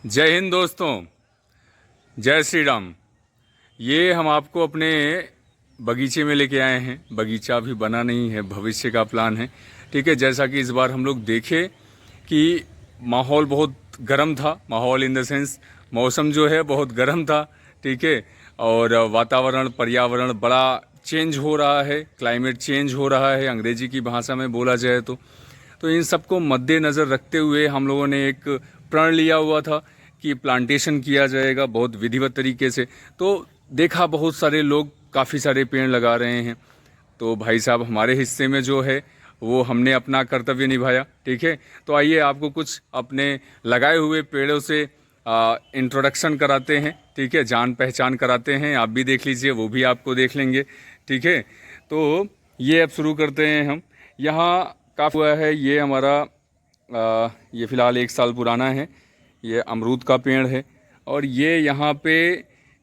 जय हिंद दोस्तों, जय श्री राम। ये हम आपको अपने बगीचे में लेके आए हैं। बगीचा अभी बना नहीं है, भविष्य का प्लान है। ठीक है, जैसा कि इस बार हम लोग देखे कि माहौल बहुत गर्म था। माहौल इन द सेंस मौसम जो है बहुत गर्म था। ठीक है, और वातावरण पर्यावरण बड़ा चेंज हो रहा है, क्लाइमेट चेंज हो रहा है अंग्रेजी की भाषा में बोला जाए तो इन सबको मद्देनज़र रखते हुए हम लोगों ने एक प्रण लिया हुआ था कि प्लांटेशन किया जाएगा बहुत विधिवत तरीके से। तो देखा बहुत सारे लोग काफ़ी सारे पेड़ लगा रहे हैं। तो भाई साहब हमारे हिस्से में जो है वो हमने अपना कर्तव्य निभाया। ठीक है, तो आइए आपको कुछ अपने लगाए हुए पेड़ों से इंट्रोडक्शन कराते हैं। ठीक है, जान पहचान कराते हैं। आप भी देख लीजिए, वो भी आपको देख लेंगे। ठीक है, तो ये अब शुरू करते हैं हम। यहाँ काफ़ी हुआ है, ये हमारा ये फ़िलहाल 1 साल पुराना है। ये अमरूद का पेड़ है। और ये यहाँ पे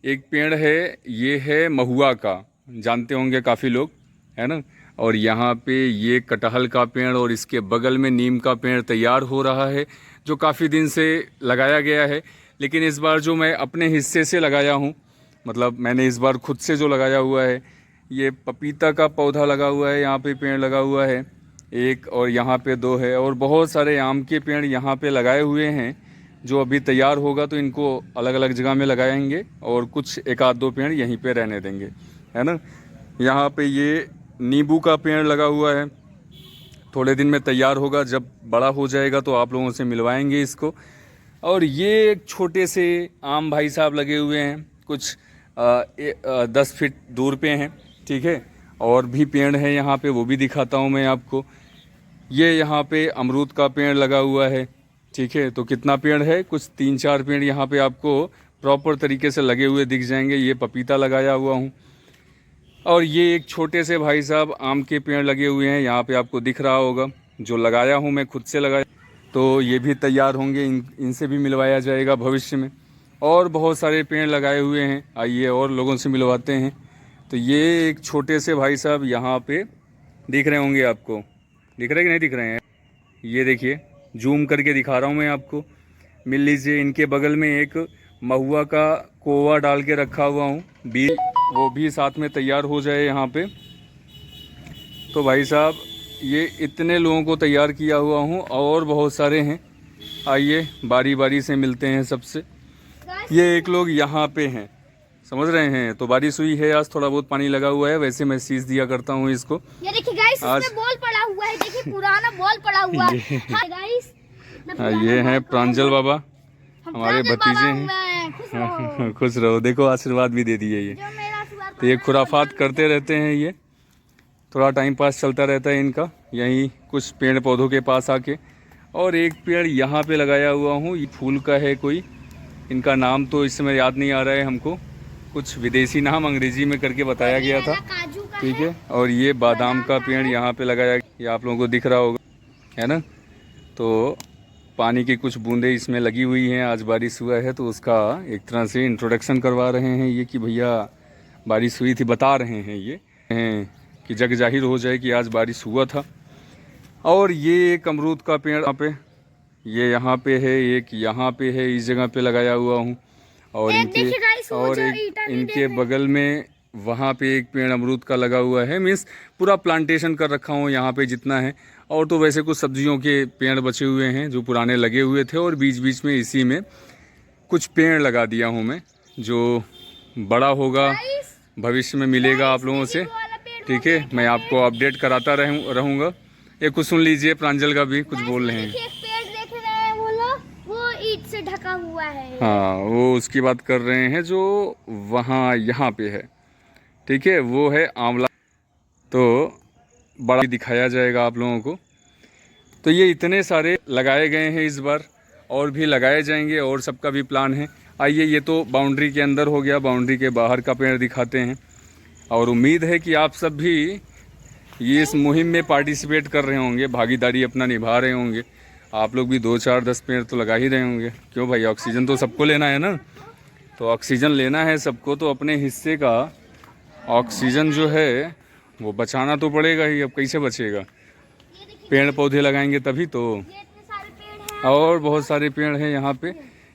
एक पेड़ है, ये है महुआ का, जानते होंगे काफ़ी लोग, है ना। और यहाँ पे ये कटहल का पेड़ और इसके बगल में नीम का पेड़ तैयार हो रहा है, जो काफ़ी दिन से लगाया गया है। लेकिन इस बार जो मैं अपने हिस्से से लगाया हूँ, मतलब मैंने इस बार खुद से जो लगाया हुआ है, ये पपीता का पौधा लगा हुआ है, यहाँ पे पेड़ लगा हुआ है एक, और यहाँ पे 2 है, और बहुत सारे आम के पेड़ यहाँ पे लगाए हुए हैं। जो अभी तैयार होगा तो इनको अलग अलग जगह में लगाएंगे और कुछ 1-2 पेड़ यहीं पे रहने देंगे, है ना। यहाँ पे ये नींबू का पेड़ लगा हुआ है, थोड़े दिन में तैयार होगा, जब बड़ा हो जाएगा तो आप लोगों से मिलवाएंगे इसको। और ये एक छोटे से आम भाई साहब लगे हुए हैं, कुछ 10 फीट दूर पे हैं। ठीक है, और भी पेड़ हैं यहाँ पे, वो भी दिखाता हूँ मैं आपको। ये यहाँ पे अमरूद का पेड़ लगा हुआ है। ठीक है, तो कितना पेड़ है, कुछ 3-4 पेड़ यहाँ पे आपको प्रॉपर तरीके से लगे हुए दिख जाएंगे। ये पपीता लगाया हुआ हूँ। और ये एक छोटे से भाई साहब आम के पेड़ लगे हुए हैं, यहाँ पे आपको दिख रहा होगा, जो लगाया हूँ मैं खुद से लगाया। तो ये भी तैयार होंगे, इनसे भी मिलवाया जाएगा भविष्य में। और बहुत सारे पेड़ लगाए हुए हैं, आइए और लोगों से मिलवाते हैं। तो ये एक छोटे से भाई साहब यहाँ पे दिख रहे होंगे आपको, दिख रहे कि नहीं दिख रहे हैं, ये देखिए, जूम करके दिखा रहा हूँ मैं आपको, मिल लीजिए। इनके बगल में एक महुआ का कोवा डाल के रखा हुआ हूँ, बीज, वो भी साथ में तैयार हो जाए यहाँ पे। तो भाई साहब ये इतने लोगों को तैयार किया हुआ हूँ, और बहुत सारे हैं। आइए बारी बारी से मिलते हैं सबसे। ये एक लोग यहाँ पे हैं, समझ रहे हैं। तो बारिश हुई है आज, थोड़ा बहुत पानी लगा हुआ है, वैसे मैं सींच दिया करता हूँ इसको। ये देखिए गाइस, इसमें बॉल पड़ा हुआ है, देखिए पुराना बॉल पड़ा हुआ है। हाँ गाइस, ये हैं प्रांजल बाबा, हमारे भतीजे हैं। खुश रहो, देखो आशीर्वाद भी दे दिए ये। तो ये खुराफात करते रहते हैं, ये थोड़ा टाइम पास चलता रहता है इनका, यहीं कुछ पेड़ पौधों के पास आके। और एक पेड़ यहाँ पे लगाया हुआ हूँ, ये फूल का है कोई, इनका नाम तो इस समय याद नहीं आ रहा है हमको, कुछ विदेशी नाम अंग्रेजी में करके बताया गया था। ठीक है, और ये बादाम का पेड़ यहाँ पे लगाया, ये आप लोगों को दिख रहा होगा, है ना। तो पानी की कुछ बूंदें इसमें लगी हुई हैं, आज बारिश हुआ है तो उसका एक तरह से इंट्रोडक्शन करवा रहे हैं ये, कि भैया बारिश हुई थी, बता रहे हैं ये हैं कि जग जाहिर हो जाए कि आज बारिश हुआ था। और ये एक अमरूद का पेड़ यहाँ पे, ये यहाँ पे है, एक यहाँ पे है, इस जगह पे लगाया हुआ हूँ। और इनके बगल में वहाँ पे एक पेड़ अमरूद का लगा हुआ है। मीन्स पूरा प्लांटेशन कर रखा हूँ यहाँ पे जितना है। और तो वैसे कुछ सब्जियों के पेड़ बचे हुए हैं जो पुराने लगे हुए थे, और बीच बीच में इसी में कुछ पेड़ लगा दिया हूँ मैं, जो बड़ा होगा भविष्य में मिलेगा आप लोगों से। ठीक है, मैं आपको अपडेट कराता रहूँगा। ये कुछ सुन लीजिए, प्रांजल का भी कुछ बोल रहे हैं। ईंट से ढका हुआ है। हाँ, वो उसकी बात कर रहे हैं जो वहाँ यहाँ पे है। ठीक है, वो है आंवला, तो बड़ा दिखाया जाएगा आप लोगों को। तो ये इतने सारे लगाए गए हैं इस बार, और भी लगाए जाएंगे, और सबका भी प्लान है। आइए, ये तो बाउंड्री के अंदर हो गया, बाउंड्री के बाहर का पेड़ दिखाते हैं। और उम्मीद है कि आप सब भी ये इस मुहिम में पार्टिसिपेट कर रहे होंगे, भागीदारी अपना निभा रहे होंगे। आप लोग भी 2-4-10 पेड़ तो लगा ही रहे होंगे, क्यों भाई, ऑक्सीजन तो सबको लेना है ना। तो ऑक्सीजन लेना है सबको, तो अपने हिस्से का ऑक्सीजन जो है वो बचाना तो पड़ेगा ही। अब कैसे बचेगा, पेड़ पौधे लगाएंगे तभी तो। और बहुत सारे पेड़ हैं यहाँ पे।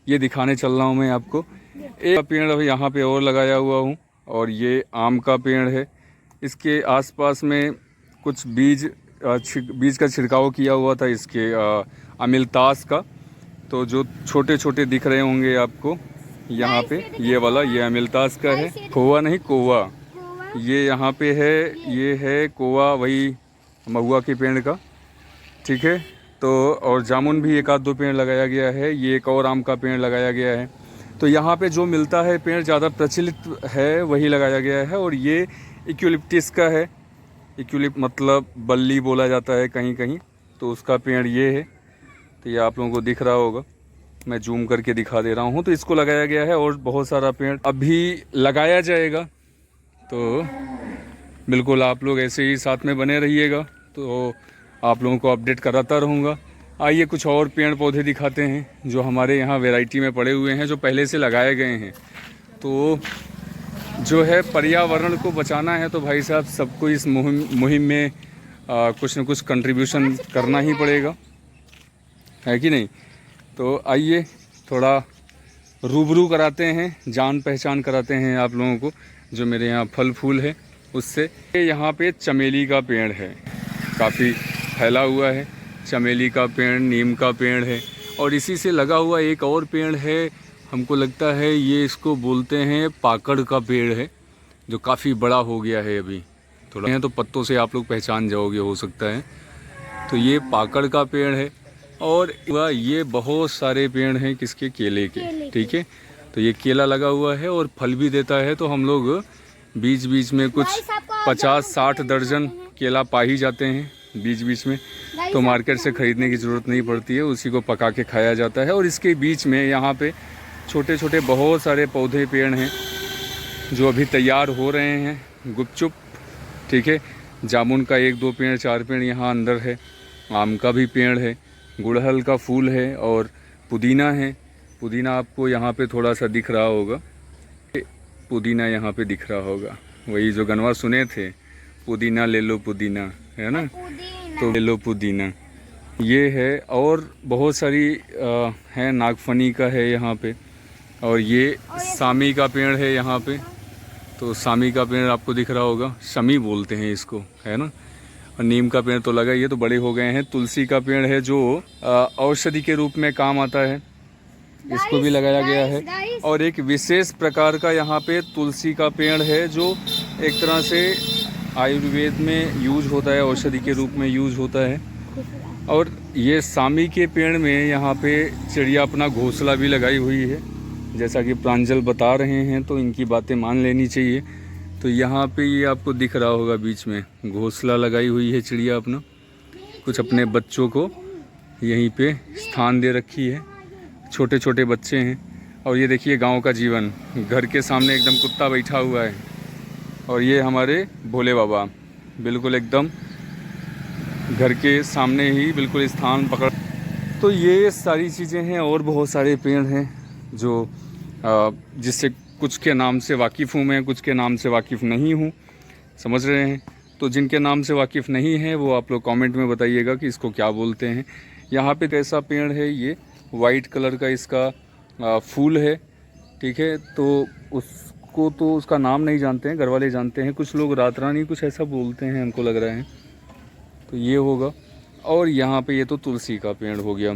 ये दिखाने चल रहा हूँ मैं आपको। एक पेड़ अभी यहाँ पे और लगाया हुआ हूँ, और ये आम का पेड़ है। इसके आसपास में कुछ बीज का छिड़काव किया हुआ था इसके अमिलतास का। तो जो छोटे छोटे दिख रहे होंगे आपको यहाँ पे, ये वाला ये अमिलतास का है। खोवा नहीं, कोवा, ये यहाँ पे है, ये है कोवा, वही महुआ के पेड़ का, ठीक है। तो और जामुन भी एक आध दो पेड़ लगाया गया है, ये एक और आम का पेड़ लगाया गया है। तो यहाँ पे जो मिलता है पेड़ ज़्यादा प्रचलित है वही लगाया गया है। और ये इक्यूलिप्टिस का है, इक्यूलिप मतलब बल्ली बोला जाता है कहीं कहीं, तो उसका पेड़ ये है। तो ये आप लोगों को दिख रहा होगा, मैं जूम करके दिखा दे रहा हूँ। तो इसको लगाया गया है और बहुत सारा पेड़ अभी लगाया जाएगा। तो बिल्कुल आप लोग ऐसे ही साथ में बने रहिएगा, तो आप लोगों को अपडेट कराता रहूँगा। आइए कुछ और पेड़ पौधे दिखाते हैं जो हमारे यहाँ वैरायटी में पड़े हुए हैं, जो पहले से लगाए गए हैं। तो जो है पर्यावरण को बचाना है तो भाई साहब सबको इस मुहिम में कुछ न कुछ कंट्रीब्यूशन करना ही पड़ेगा, है कि नहीं। तो आइए थोड़ा रूबरू कराते हैं, जान पहचान कराते हैं आप लोगों को जो मेरे यहाँ फल फूल है उससे। यहाँ पे चमेली का पेड़ है, काफ़ी फैला हुआ है। चमेली का पेड़, नीम का पेड़ है, और इसी से लगा हुआ एक और पेड़ है, हमको लगता है ये इसको बोलते हैं पाकड़ का पेड़ है, जो काफ़ी बड़ा हो गया है अभी थोड़ा है। तो पत्तों से आप लोग पहचान जाओगे हो सकता है। तो ये पाकड़ का पेड़ है, और ये बहुत सारे पेड़ हैं किसके, केले के, ठीक है। तो ये केला लगा हुआ है और फल भी देता है। तो हम लोग बीच बीच में कुछ 50-60 दर्जन केला पा ही जाते हैं बीच बीच में। तो मार्केट से ख़रीदने की ज़रूरत नहीं पड़ती है, उसी को पका के खाया जाता है। और इसके बीच में यहाँ पे छोटे छोटे बहुत सारे पौधे पेड़ हैं जो अभी तैयार हो रहे हैं गुपचुप, ठीक है। जामुन का 1-2 पेड़ 4 पेड़ यहाँ अंदर है, आम का भी पेड़ है, गुड़हल का फूल है, और पुदीना है। पुदीना आपको यहाँ पे थोड़ा सा दिख रहा होगा, पुदीना यहाँ पे दिख रहा होगा, वही जो गनवा सुने थे, पुदीना ले लो पुदीना, है ना। तो ले लो पुदीना ये है। और बहुत सारी है, नागफनी का है यहाँ पे, और ये सामी का पेड़ है यहाँ पे। तो सामी का पेड़ आपको दिख रहा होगा, शमी बोलते हैं इसको, है ना। और नीम का पेड़ तो लगा, ये तो बड़े हो गए हैं। तुलसी का पेड़ है जो औषधि के रूप में काम आता है, इसको भी लगाया गया है। और एक विशेष प्रकार का यहाँ पे तुलसी का पेड़ है जो एक तरह से आयुर्वेद में यूज होता है, औषधि के रूप में यूज होता है। और ये सामी के पेड़ में यहाँ पे चिड़िया अपना घोंसला भी लगाई हुई है, जैसा कि प्रांजल बता रहे हैं, तो इनकी बातें मान लेनी चाहिए। तो यहाँ पे ये आपको दिख रहा होगा बीच में घोंसला लगाई हुई है चिड़िया, अपना कुछ अपने बच्चों को यहीं पे स्थान दे रखी है। छोटे छोटे बच्चे हैं। और ये देखिए गांव का जीवन, घर के सामने एकदम कुत्ता बैठा हुआ है, और ये हमारे भोले बाबा बिल्कुल एकदम घर के सामने ही बिल्कुल स्थान पकड़। तो ये सारी चीज़ें हैं, और बहुत सारे पेड़ हैं जो जिससे कुछ के नाम से वाकिफ़ हूँ मैं, कुछ के नाम से वाकिफ़ नहीं हूँ, समझ रहे हैं। तो जिनके नाम से वाकिफ़ नहीं है वो आप लोग कमेंट में बताइएगा कि इसको क्या बोलते हैं। यहाँ पे कैसा पेड़ है, ये वाइट कलर का इसका फूल है, ठीक है। तो उसको तो उसका नाम नहीं जानते हैं, घर वाले जानते हैं, कुछ लोग रात रानी कुछ ऐसा बोलते हैं, हमको लग रहा है। तो ये होगा। और यहाँ पे ये तो तुलसी का पेड़ हो गया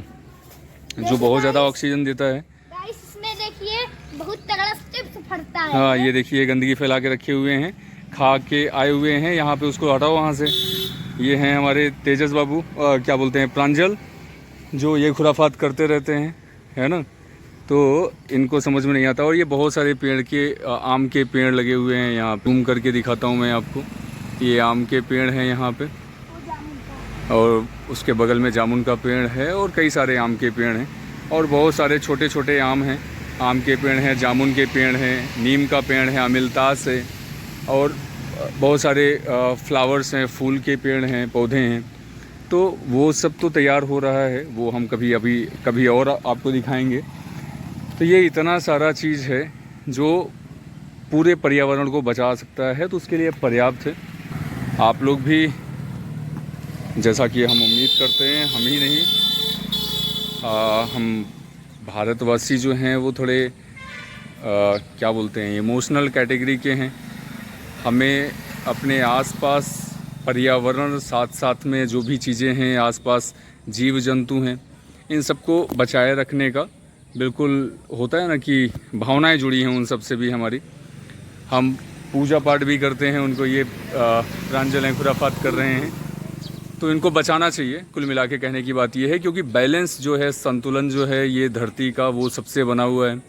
जो बहुत ज़्यादा ऑक्सीजन देता है। इसमें देखिए बहुत तगड़ा चिप्स फटता है। हाँ ये देखिए गंदगी फैला के रखे हुए हैं, खा के आए हुए हैं यहाँ पे, उसको हटाओ वहाँ से। ये हैं हमारे तेजस बाबू, क्या बोलते हैं, प्रांजल, जो ये खुराफात करते रहते हैं, है ना। तो इनको समझ में नहीं आता। और ये बहुत सारे पेड़ के आम के पेड़ लगे हुए हैं यहाँ, जूम करके दिखाता हूँ मैं आपको। ये आम के पेड़ हैं यहाँ पे, और उसके बगल में जामुन का पेड़ है, और कई सारे आम के पेड़ हैं, और बहुत सारे छोटे छोटे आम हैं, आम के पेड़ हैं, जामुन के पेड़ हैं, नीम का पेड़ है, अमिलतास है, और बहुत सारे फ्लावर्स हैं, फूल के पेड़ हैं, पौधे हैं। तो वो सब तो तैयार हो रहा है, वो हम कभी और आपको दिखाएंगे। तो ये इतना सारा चीज़ है जो पूरे पर्यावरण को बचा सकता है, तो उसके लिए पर्याप्त है। आप लोग भी, जैसा कि हम उम्मीद करते हैं, हम ही नहीं हम भारतवासी जो हैं वो थोड़े क्या बोलते हैं, इमोशनल कैटेगरी के हैं। हमें अपने आसपास पर्यावरण, साथ साथ में जो भी चीज़ें हैं आसपास, जीव जंतु हैं, इन सबको बचाए रखने का बिल्कुल होता है ना कि भावनाएं जुड़ी हैं उन सब से भी हमारी। हम पूजा पाठ भी करते हैं, उनको ये प्रांजल खुराफात कर रहे हैं, तो इनको बचाना चाहिए। कुल मिला के कहने की बात यह है, क्योंकि बैलेंस जो है, संतुलन जो है ये धरती का, वो सबसे बना हुआ है।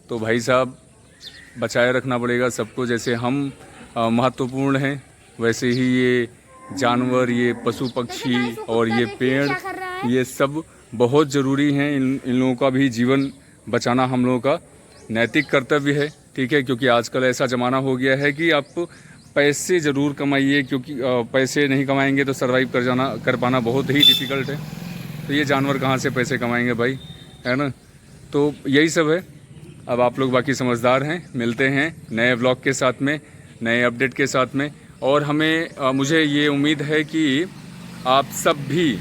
तो भाई साहब बचाए रखना पड़ेगा सबको। जैसे हम महत्वपूर्ण हैं, वैसे ही ये जानवर, ये पशु पक्षी और ये पेड़, ये सब बहुत ज़रूरी हैं। इन लोगों का भी जीवन बचाना हम लोगों का नैतिक कर्तव्य है, ठीक है। क्योंकि आजकल ऐसा ज़माना हो गया है कि आप पैसे ज़रूर कमाइए, क्योंकि पैसे नहीं कमाएंगे तो सर्वाइव कर पाना बहुत ही डिफ़िकल्ट है। तो ये जानवर कहाँ से पैसे कमाएंगे भाई, है ना। तो यही सब है। अब आप लोग बाकी समझदार हैं। मिलते हैं नए व्लॉग के साथ में, नए अपडेट के साथ में। और मुझे ये उम्मीद है कि आप सब भी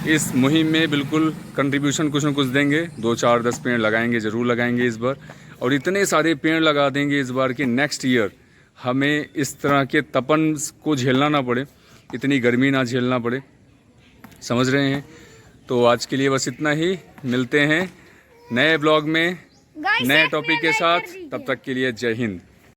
इस मुहिम में बिल्कुल कंट्रीब्यूशन कुछ न कुछ देंगे। 2, 4, 10 पेड़ लगाएंगे, ज़रूर लगाएंगे इस बार। और इतने सारे पेड़ लगा देंगे इस बार कि नेक्स्ट ईयर हमें इस तरह के तपन को झेलना ना पड़े, इतनी गर्मी ना झेलना पड़े, समझ रहे हैं। तो आज के लिए बस इतना ही। मिलते हैं नए ब्लॉग में नए टॉपिक के साथ। तब तक के लिए जय हिंद।